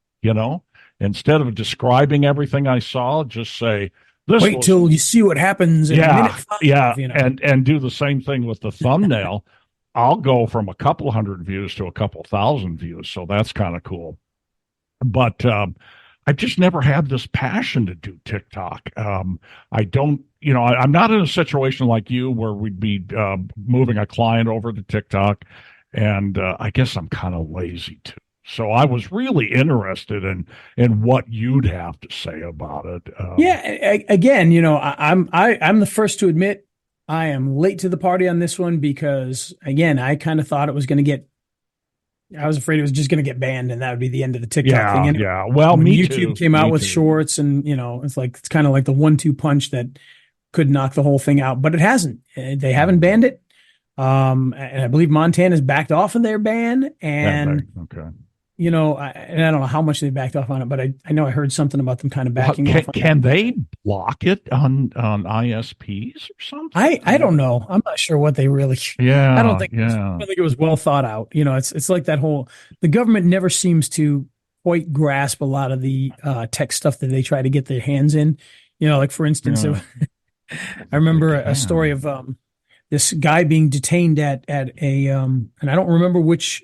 instead of describing everything I saw, just say, wait till you see what happens in minute 5. Yeah, and do the same thing with the thumbnail. I'll go from a couple hundred views to a couple thousand views, so that's kind of cool. But I've just never had this passion to do TikTok. I don't, I'm not in a situation like you where we'd be moving a client over to TikTok, and I guess I'm kind of lazy too. So I was really interested in what you'd have to say about it. Again, I'm the first to admit I am late to the party on this one because, again, I kind of thought it was going to get. I was afraid it was just going to get banned, and that would be the end of the TikTok thing. And Well, me YouTube too. came out with shorts, and it's kind of like the 1-2 punch that could knock the whole thing out, but it hasn't. They haven't banned it, and I believe Montana's backed off of their ban, and okay. And I don't know how much they backed off on it, but I know I heard something about them kind of backing off. Can they block it on ISPs or something? I don't know. I'm not sure what they really. Yeah, I don't think it was well thought out. It's like that whole. The government never seems to quite grasp a lot of the tech stuff that they try to get their hands in. Like for instance, I remember a story of this guy being detained at a and I don't remember which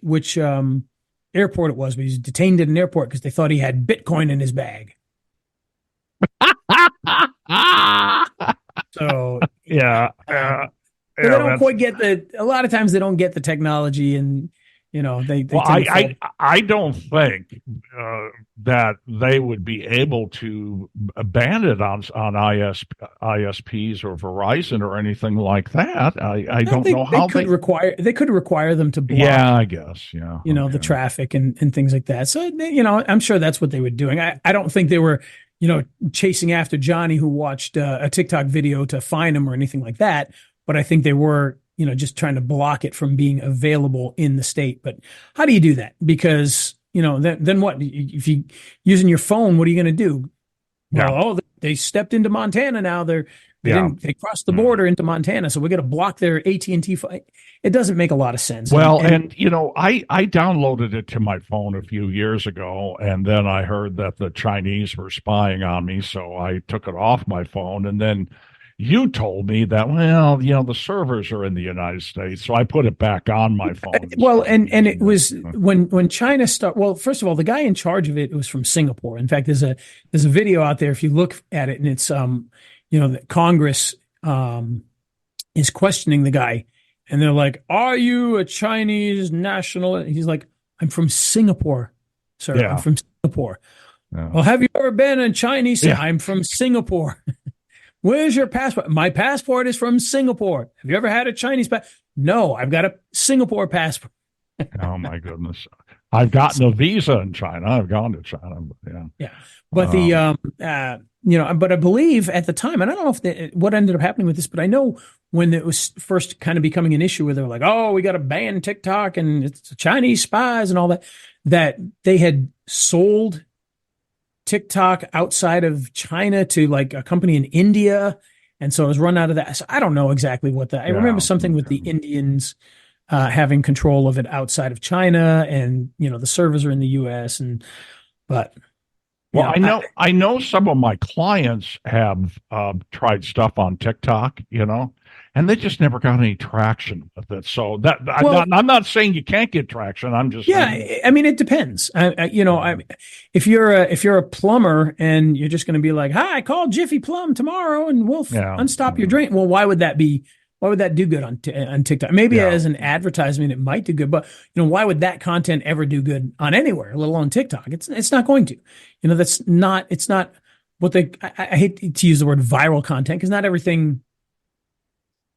airport it was, but he's detained at an airport because they thought he had Bitcoin in his bag. So yeah, they don't quite get a lot of times they don't get the technology, and they I don't think that they would be able to ban it on ISPs or Verizon or anything like that. I don't know how they could require them to block. Yeah, I guess. Yeah, the traffic and things like that. So I'm sure that's what they were doing. I don't think they were chasing after Johnny who watched a TikTok video to find him or anything like that. But I think they were just trying to block it from being available in the state. But how do you do that? Because, then what? If you using your phone, what are you going to do? Yeah. Well, they stepped into Montana now. They crossed the border into Montana, so we're going to block their AT&T. It doesn't make a lot of sense. Well, and I downloaded it to my phone a few years ago, and then I heard that the Chinese were spying on me, so I took it off my phone, and then you told me that, well, the servers are in the United States, so I put it back on my phone. Well, and it was when China started. Well, first of all, the guy in charge of it was from Singapore. In fact, there's a video out there if you look at it, and it's that Congress is questioning the guy, and they're like, "Are you a Chinese national?" And he's like, "I'm from Singapore, sir. Yeah. I'm from Singapore." Yeah. Well, have you ever been in Chinese? Yeah. I'm from Singapore. Where's your passport? My passport is from Singapore. Have you ever had a Chinese passport? No, I've got a Singapore passport. Oh my goodness. I've gotten a visa in China. I've gone to China. But yeah. But but I believe at the time, and I don't know what ended up happening with this, but I know when it was first kind of becoming an issue where they were like, oh, we got to ban TikTok and it's Chinese spies and all that, that they had sold TikTok outside of China to like a company in India. And so it was run out of that. So I don't know exactly what that, I remember something with the Indians having control of it outside of China, and, the servers are in the US well, I know some of my clients have tried stuff on TikTok, and they just never got any traction with it. So I'm not saying you can't get traction. I'm just saying. I mean, it depends. If you're a plumber and you're just going to be like, "Hi, call Jiffy Plum tomorrow and we'll unstop your drain." Well, why would that do good on TikTok? Maybe as an advertisement, it might do good, but why would that content ever do good on anywhere, let alone TikTok? It's not going to. It's not what I hate to use the word viral content, because not everything.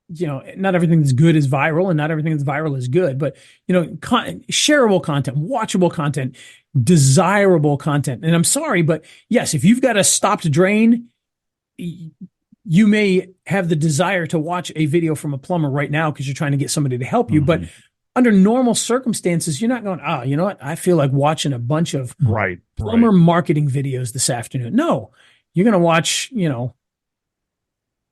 Not everything that's good is viral, and not everything that's viral is good. But shareable content, watchable content, desirable content. And I'm sorry, but yes, if you've got a stopped drain, you may have the desire to watch a video from a plumber right now because you're trying to get somebody to help you. But under normal circumstances, you're not going, you know what? I feel like watching a bunch of plumber marketing videos this afternoon. No, you're going to watch,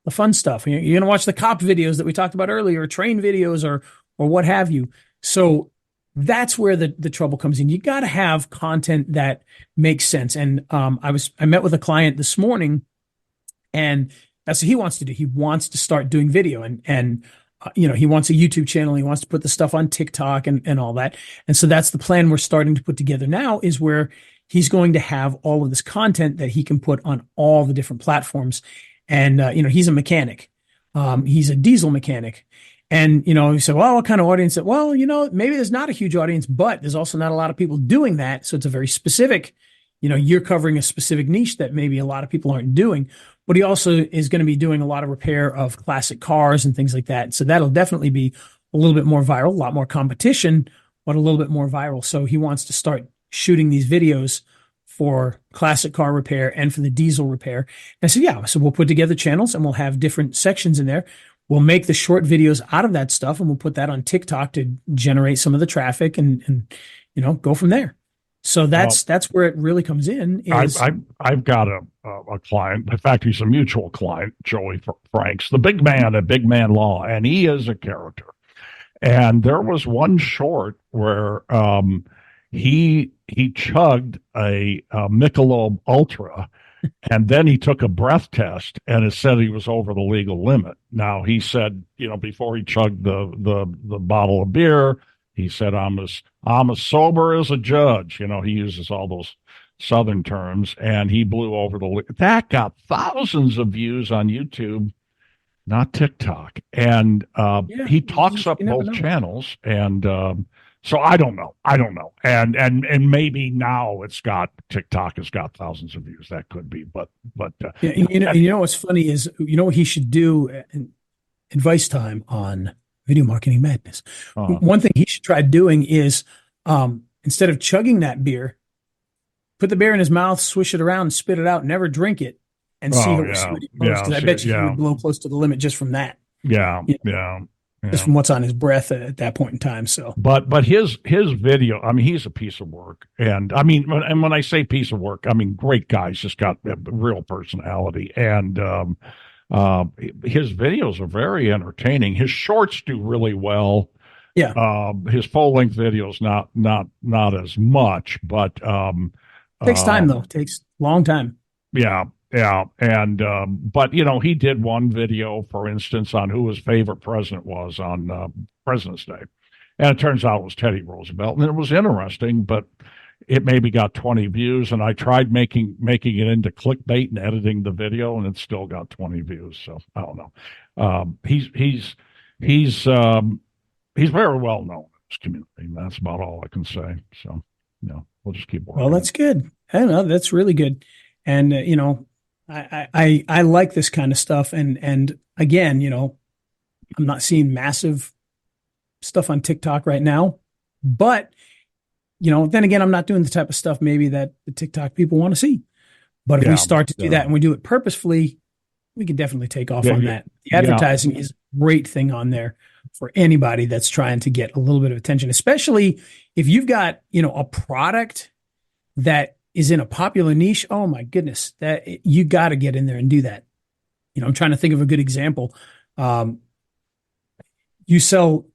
the fun stuff. You're going to watch the cop videos that we talked about earlier, or train videos, or what have you. So that's where the trouble comes in. You got to have content that makes sense. And I met with a client this morning, and that's what he wants to do. He wants to start doing video, and he wants a YouTube channel. He wants to put the stuff on TikTok and all that. And so that's the plan we're starting to put together now, is where he's going to have all of this content that he can put on all the different platforms. And, he's a mechanic. He's a diesel mechanic. And, he said, well, what kind of audience? Well, maybe there's not a huge audience, but there's also not a lot of people doing that. So it's a very specific, you're covering a specific niche that maybe a lot of people aren't doing. But he also is going to be doing a lot of repair of classic cars and things like that. So that'll definitely be a little bit more viral, a lot more competition, but a little bit more viral. So he wants to start shooting these videos for classic car repair and for the diesel repair. And I said, so we'll put together channels and we'll have different sections in there. We'll make the short videos out of that stuff, and we'll put that on TikTok to generate some of the traffic and go from there. So that's where it really comes in. I've got a client. In fact, he's a mutual client, Joey Franks, the big man at Big Man Law, and he is a character. And there was one short where he chugged a Michelob Ultra, and then he took a breath test, and it said he was over the legal limit. Now, he said, before he chugged the bottle of beer, he said, I'm as sober as a judge. He uses all those Southern terms, and he blew over the limit. That got thousands of views on YouTube, not TikTok. And he talks up both channels, and so I don't know. And maybe now TikTok has got thousands of views. That could be, but what's funny is, what he should do, advice time on Video Marketing Madness. One thing he should try doing is, instead of chugging that beer, put the beer in his mouth, swish it around, spit it out, never drink it, and see what he blows. Because I bet you he would blow close to the limit just from that. Just from what's on his breath at that point in time. So, but his video, he's a piece of work, and when I say piece of work, great guy. He's just got a real personality, and his videos are very entertaining. His shorts do really well. His full length videos not as much, but takes time though. Takes a long time. Yeah, Yeah, and but he did one video, for instance, on who his favorite president was on President's Day, and it turns out it was Teddy Roosevelt, and it was interesting, but it maybe got 20 views, and I tried making it into clickbait and editing the video, and it still got 20 views. So I don't know. He's very well known in his community. And that's about all I can say. So we'll just keep working. Well, that's good. I don't know. That's really good. And I like this kind of stuff. And again, I'm not seeing massive stuff on TikTok right now, but then again, I'm not doing the type of stuff maybe that the TikTok people want to see. But if we start to do that and we do it purposefully, we can definitely take off on that. The advertising is a great thing on there for anybody that's trying to get a little bit of attention, especially if you've got, a product that is in a popular niche. Oh my goodness, that you got to get in there and do that. I'm trying to think of a good example. You sell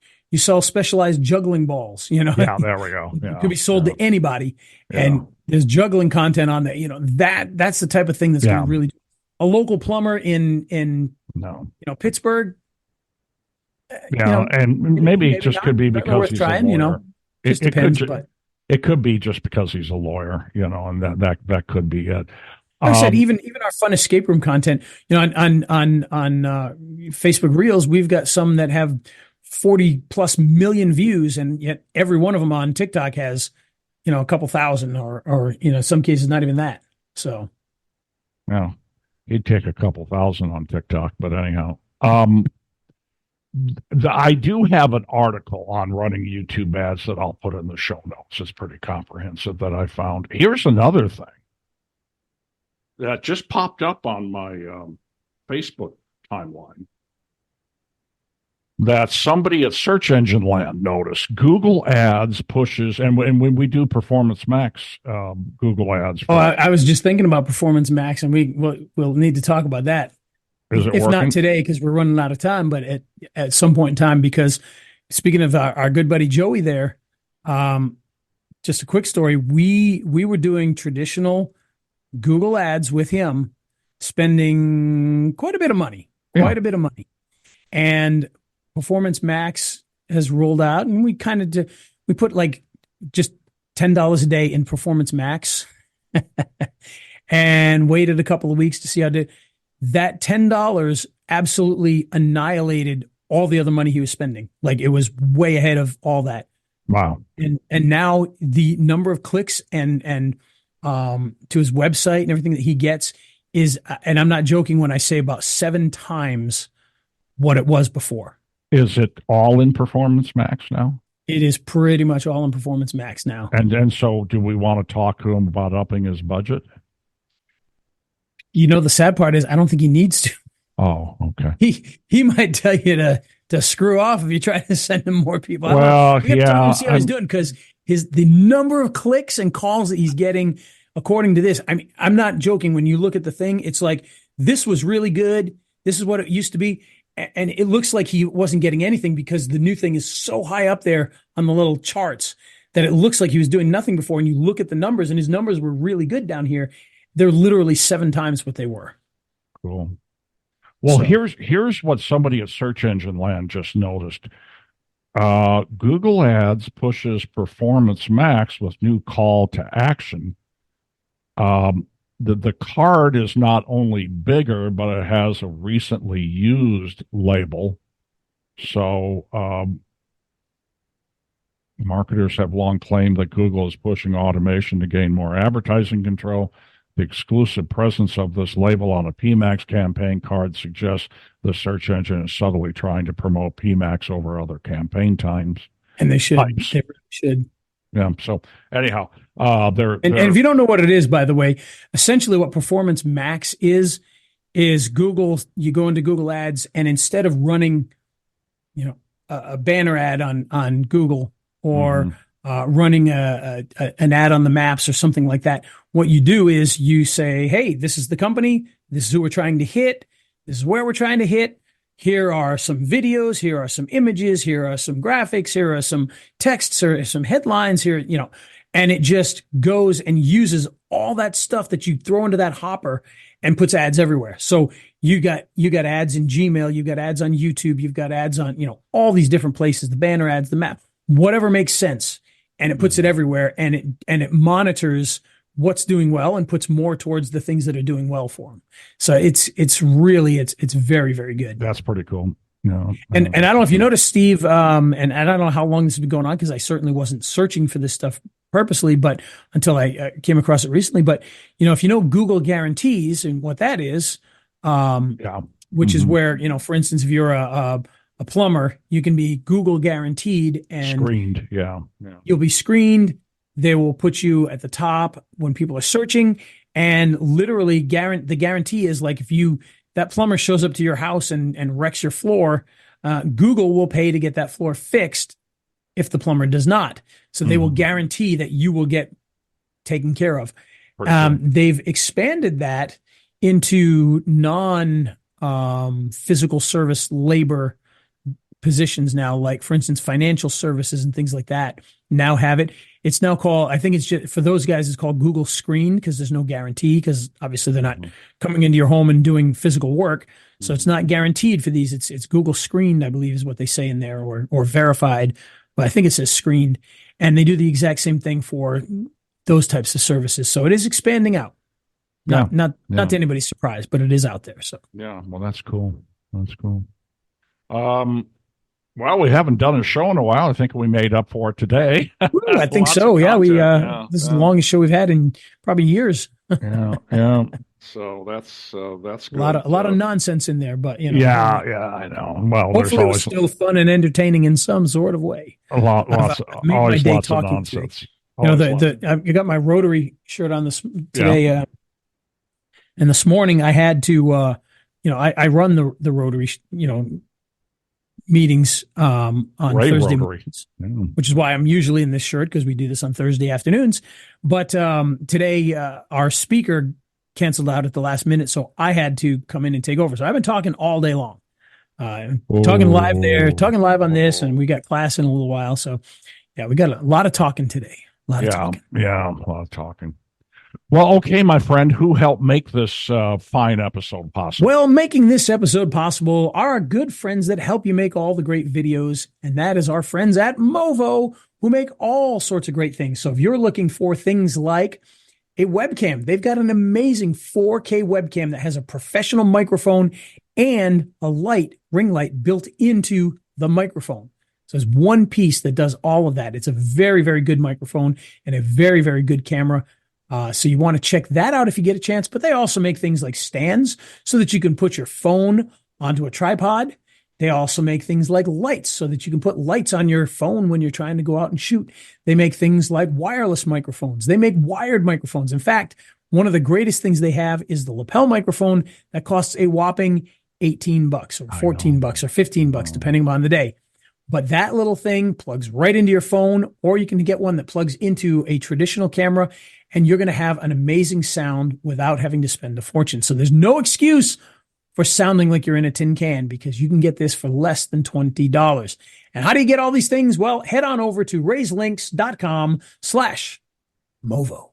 specialized juggling balls, Yeah, there we go. Yeah, it could be sold to anybody. Yeah. And there's juggling content on there. That's the type of thing that's going to really do. A local plumber in Pittsburgh. And maybe it just could be because he's a lawyer. It depends, but it could be just because he's a lawyer, and that could be it. Like I said, even our fun escape room content, on Facebook Reels, we've got some that have 40 plus million views, and yet every one of them on TikTok has, a couple thousand or some cases not even that. So, yeah, he'd take a couple thousand on TikTok, but anyhow, I do have an article on running YouTube ads that I'll put in the show notes. It's pretty comprehensive that I found. Here's another thing that just popped up on my Facebook timeline that somebody at Search Engine Land noticed. Google Ads pushes, and when we do Performance Max Google Ads. I was just thinking about Performance Max, and we'll need to talk about that. Is it if working? Not today, because we're running out of time, but at some point in time, because speaking of our good buddy Joey there, just a quick story. We were doing traditional Google Ads with him, spending quite a bit of money, and Performance Max has rolled out, and we put like just $10 a day in Performance Max and waited a couple of weeks to see how it did. That $10 absolutely annihilated all the other money he was spending. Like, it was way ahead of all that. Wow. And now the number of clicks and to his website and everything that he gets is, and I'm not joking when I say about 7 times what it was before. Is it all in Performance Max now? It is pretty much all in Performance Max now. And so do we want to talk to him about upping his budget? The sad part is I don't think he needs to. Oh, okay. He might tell you to screw off if you try to send him more people. Well, yeah. See how he's doing, because the number of clicks and calls that he's getting, according to this, I mean, I'm not joking. When you look at the thing, it's like, this was really good. This is what it used to be. And it looks like he wasn't getting anything because the new thing is so high up there on the little charts that it looks like he was doing nothing before. And you look at the numbers, and his numbers were really good down here. They're literally 7 times what they were. Cool. Well, so here's what somebody at Search Engine Land just noticed. Google Ads pushes Performance Max with new call to action. The card is not only bigger, but it has a recently used label. So marketers have long claimed that Google is pushing automation to gain more advertising control. The exclusive presence of this label on a PMax campaign card suggests the search engine is subtly trying to promote PMax over other campaign times. And they should. They really should. Yeah. So anyhow, and if you don't know what it is, by the way, essentially what Performance Max is Google. You go into Google Ads, and instead of running, a banner ad on Google or running an ad on the maps or something like that, what you do is you say, hey, this is the company. This is who we're trying to hit. This is where we're trying to hit. Here are some videos. Here are some images. Here are some graphics. Here are some texts or some headlines here, and it just goes and uses all that stuff that you throw into that hopper and puts ads everywhere. So you got ads in Gmail, you've got ads on YouTube, you've got ads on, all these different places, the banner ads, the map, whatever makes sense. And it puts it everywhere, and it monitors what's doing well and puts more towards the things that are doing well for them. So it's really very, very good. That's pretty cool. No, and I don't know if you noticed, Steve, and I don't know how long this has been going on, because I certainly wasn't searching for this stuff purposely, but until I came across it recently. But if you know Google guarantees and what that is, which is where, for instance, if you're a plumber, you can be Google guaranteed and screened. Yeah. You'll be screened. They will put you at the top when people are searching, and literally the guarantee is like, if that plumber shows up to your house and wrecks your floor, Google will pay to get that floor fixed if the plumber does not. So they will guarantee that you will get taken care of. They've expanded that into non-physical service labor positions now, like, for instance, financial services and things like that now have it. It's now called, I think it's just, for those guys, it's called Google Screened, because there's no guarantee, because obviously they're not coming into your home and doing physical work. So it's not guaranteed for these. It's Google Screened, I believe is what they say in there, or verified, but I think it says screened. And they do the exact same thing for those types of services. So it is expanding out. Not to anybody's surprise, but it is out there. So yeah, well, that's cool. That's cool. Well, we haven't done a show in a while. I think we made up for it today. I think so. Yeah, this is the longest show we've had in probably years. yeah. So that's good. A lot of nonsense in there, but Yeah, I know. Well, hopefully it was still fun and entertaining in some sort of way. Lots of nonsense. I got my Rotary shirt on this today, and this morning I had to, I run the Rotary, meetings on Thursday mornings, which is why I'm usually in this shirt, because we do this on Thursday afternoons. But today our speaker canceled out at the last minute, so I had to come in and take over. So I've been talking all day long, talking live there, talking live on this, and we got class in a little while. So yeah, we got a lot of talking today. A lot of talking. Well, okay, my friend, who helped make this fine episode possible? Well, making this episode possible are our good friends that help you make all the great videos, and that is our friends at Movo, who make all sorts of great things. So if you're looking for things like a webcam, they've got an amazing 4K webcam that has a professional microphone and a ring light built into the microphone. So it's one piece that does all of that. It's a very, very good microphone and a very, very good camera. So you want to check that out if you get a chance. But they also make things like stands so that you can put your phone onto a tripod. They also make things like lights so that you can put lights on your phone when you're trying to go out and shoot. They make things like wireless microphones. They make wired microphones. In fact, one of the greatest things they have is the lapel microphone that costs a whopping $18 or $14 or $15, depending on the day. But that little thing plugs right into your phone, or you can get one that plugs into a traditional camera, and you're going to have an amazing sound without having to spend a fortune. So there's no excuse for sounding like you're in a tin can, because you can get this for less than $20. And how do you get all these things? Well, head on over to raiselinks.com/Movo.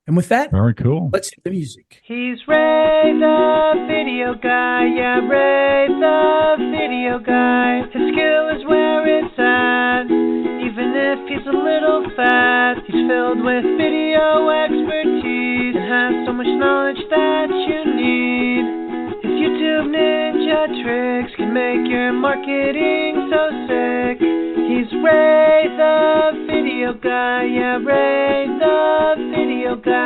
And with that, very cool. Let's hit the music. He's Ray the video guy, yeah, Ray the video guy. His skill is where it's at, even if he's a little fat. He's filled with video expertise and has so much knowledge that you need. His YouTube ninja tricks can make your marketing so sick. He's Ray the video guy, yeah, Ray the video guy.